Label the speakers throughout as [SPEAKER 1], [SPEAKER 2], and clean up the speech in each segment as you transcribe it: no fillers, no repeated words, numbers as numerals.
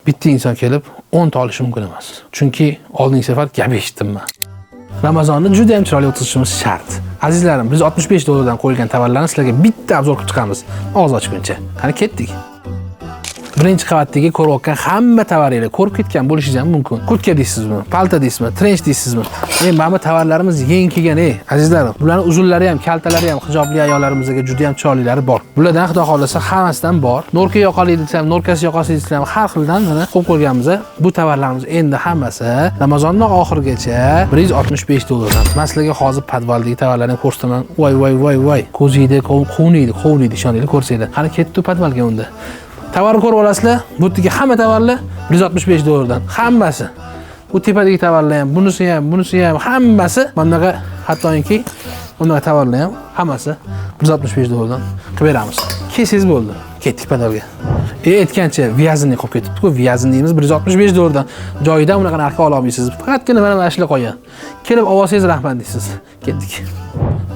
[SPEAKER 1] bitta inson kelib 10 ta olishi mumkin emas. Chunki oldingi safar gap eshitdim men. Ramazonni juda ham chiroyli o'tkazishimiz shart. Azizlarim, biz $65 dan qo'yilgan tovarlarni sizlarga bitta obzor qilib chiqamiz. Og'iz ochguncha. Qani ketdik. Birinchi qavatdagi ko'rayotgan hamma tovarlarni ko'rib ketgan bo'lishingiz ham mumkin. Kurtka deysizmi, palto deysizmi, trench deysizmi? Mana bu tovarlarimiz yeng kelgan, azizlarim. Bularning uzunlari ham, kaltalari ham hijobli ayollarimizga juda ham chiroylilari bor. Bulardan xudo xolasa hammasidan bor. Norka yoqali desam, norkasi yoqasi desam, har xildan mana qo'yib qo'yganmiz. Bu tovarlarimiz endi hammasi Ramazonning oxirigacha $165 dan. Men sizlarga hozir podvaldagi tovarlarni ko'rsataman. Voy. Ko'zingizda qovuniydi, ishoninglar ko'rsanglar. Qani ketdi podvalga unda. Tovarni ko'rib olasizlar. Bu yerdagi hamma tovarlar $165 dan. Hammasi. Bu tepadagi tovarlar ham, bunisi ham hammasi bunaqa, hattoki bunaqa tovarlar ham hammasi $165 dan qilib beramiz. Kelsangiz bo'ldi. Ketdik podvalga. Aytgancha vyazni qolib ketibdi-ku. Vyazni deymiz $165 dan. Joyida unaqa narxga ola olmaysiz. Faqatgina mana shular qo'ygan. Kelib olsangiz rahmat deysiz. Ketdik.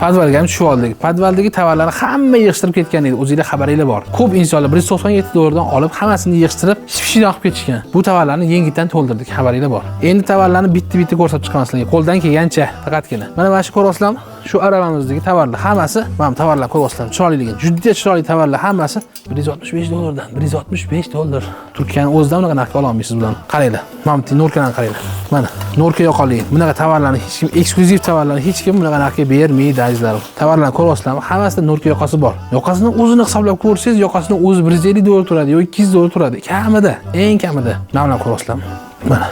[SPEAKER 1] Podvalga ham tushib oldik. Podvaldagi tovarlarni hamma yig'ishtirib ketgan edi. O'zingizlar xabaringiz bor. Ko'p insonlar $197 dan olib hammasini yig'ishtirib, shipshina qilib ketishgan. Bu tovarlarni yengitdan to'ldirdik, xabaringiz bor. Endi tovarlarni bitta-bitta ko'rsatib chiqamiz sizlarga. Qo'ldan kelgancha faqatgina. Mana shu ko'ryapsizlarmi? Shu arabamizdagi tovarlar hammasi, mana tovarlar ko'ryapsizlar. Chiroyliligi, juda chiroyli tovarlar hammasi $165 dan. $165. Turkiyaning o'zida unaqa narxga ola olmaysiz bularni. Qaranglar. Mana bu Norkani qaranglar. Mana Norka yoqali. Bunaqa tovarlarni hech kim, eksklyuziv tovarlarni hech kim bunaqa narxga bermaydi azizlarim. Tovarlarni ko'ryapsizlarmi? Hammasida Norka yoqasi bor. Yoqasini o'zini hisoblab ko'rsangiz, yoqasini o'zi $150 turadi yoki $200 turadi. Kamida, eng kamida. Mana ko'ryapsizlarmi? Mana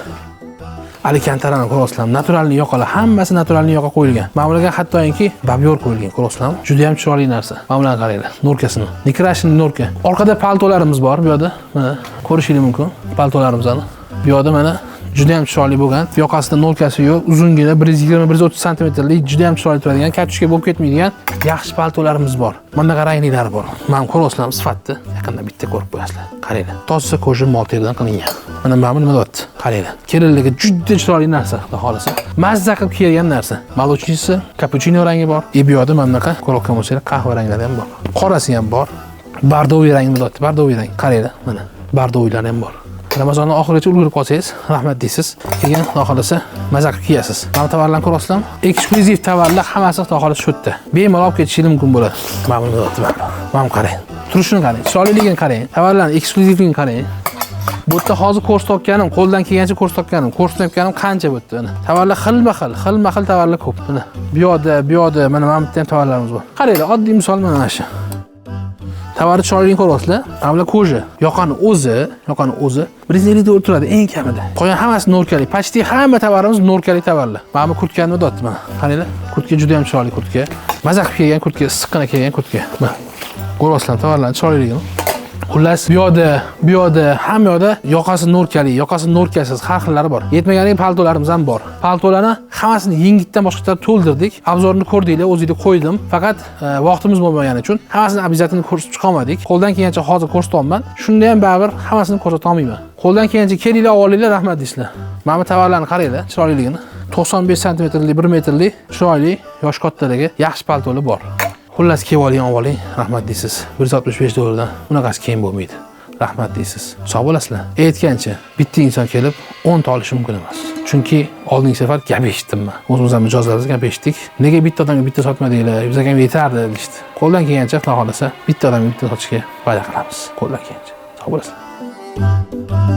[SPEAKER 1] Alikantarani ko'ryapsizlarmi? Naturalni yoqalar, hammasi naturalni yoqa qo'yilgan. Mana bularga hattoki babyor qo'yilgan, ko'ryapsizlarmi? Juda ham chiroyli narsa. Mana bularni qaranglar, Norkasini. Nikrashning Norka. Orqada paltolarimiz bor bu yerda. Mana ko'rishingiz mumkin paltolarimizni. Bu yerda mana juda ham chiroyli bo'lgan. Yoqasida Norkasi yo'q, uzungina 120-130 santimetrlik, juda ham chiroyli turadigan, kartochka bo'lib ketmaydigan yaxshi paltolarimiz bor. Mana ranglari bor. Men ko'ryapsizlarmi sifatni? Yaqindan bitta ko'rib qo'yasizlar. Qaranglar. Toza ko'ji molteridan qilingan. Mana nima deyapti? Qaranglar. Kelinligi juda chiroyli narsa, xudo xolasa. Mazza qilib kelgan narsa. Malochisi, cappuccino rangi bor. Bu yerda mana bunaqa ko'rayotgan bo'lsangiz, qahva ranglari ham bor. Qorasi ham bor. Bardoviy rangi deyapti. Bardoviy rang. Qaranglar. Mana bardoviylar ham bor. Ramazonning oxirigacha ulgurib qolsangiz, rahmat deysiz. Keyin xudo xolasa mazza qilib kiyasiz. Mana tovarlarni ko'ryapsizlarmi? Eksklyuziv tovarlar hammasi xudo xolasa shu yerda. Bemalol olib ketishingiz mumkin bo'ladi. Mana buni deyapti. Mana qarang. Turishini qarang, chiroyliligini qarang. Tovarlarning ekskluzivligini qarang. Bu yerda hozir ko'rsatganim, qo'ldan kelgancha ko'rsatganim, ko'rsatayotganim qancha bu yerda. Tovarlar xilma-xil tovarlar ko'p. Mana bu yoqda mana bu yerda ham tovarlarimiz bor. Qaranglar, oddiy misol mana shu. Tovarni chiroyligini ko'ryapsizlar. Mana koja, yoqani o'zi $150 turadi eng kamida. Qolgan hammasi norkali. Почти hamma tovarimiz norkali tovarlar. Mana bu kurtkani deyapti mana. Qaranglar, kurtka juda ham chiroyli kurtka. Mazza qilib kelgan kurtka, issiqqina kelgan kurtka. Mana ko'ryapsizlar tovarlarning chiroyligini. Xullas, bu yoqda hamma yoqda yoqasi norkasiz har xillari bor. Yetmaganiga paltolarimiz ham bor. Paltolarni hammasini yengitdan boshqa to'ldirdik. Obzorni ko'rdinglar, o'zingizga qo'ydim. Faqat vaqtimiz bo'lmagani uchun hammasini обязательно ko'rsatib chiqolmadik. Qo'ldan kelgancha hozir ko'rsatyapman. Shunda ham baribir hammasini ko'rsata olmayman. Qo'ldan kelgancha kelinglar, olinglar, rahmat deysizlar. Mana bu tovarlarni qaranglar, chiroyliligini. 95 santimetrlik, 1 metrlik, chiroyli, yosh kattalarga yaxshi paltolar bor. Xullas kelib oling, rahmat deysiz. $165 dan unaqasi keyin bo'lmaydi. Rahmat deysiz. Sog' bo'lasizlar. Aytgancha bitta inson kelib 10 ta olishi mumkin emas. Chunki oldingi safar gap eshitdim men. O'zimiz ham mijozlarimizga gap eshitdik. Nega bitta odamga bitta sotmadinglar? Bizga ham yetardi deydi. Qo'ldan kelgancha, xudo xolasa, bitta odamga bitta sotishga va'da qilamiz. Qo'ldan kelgancha. Sog' bo'lasizlar.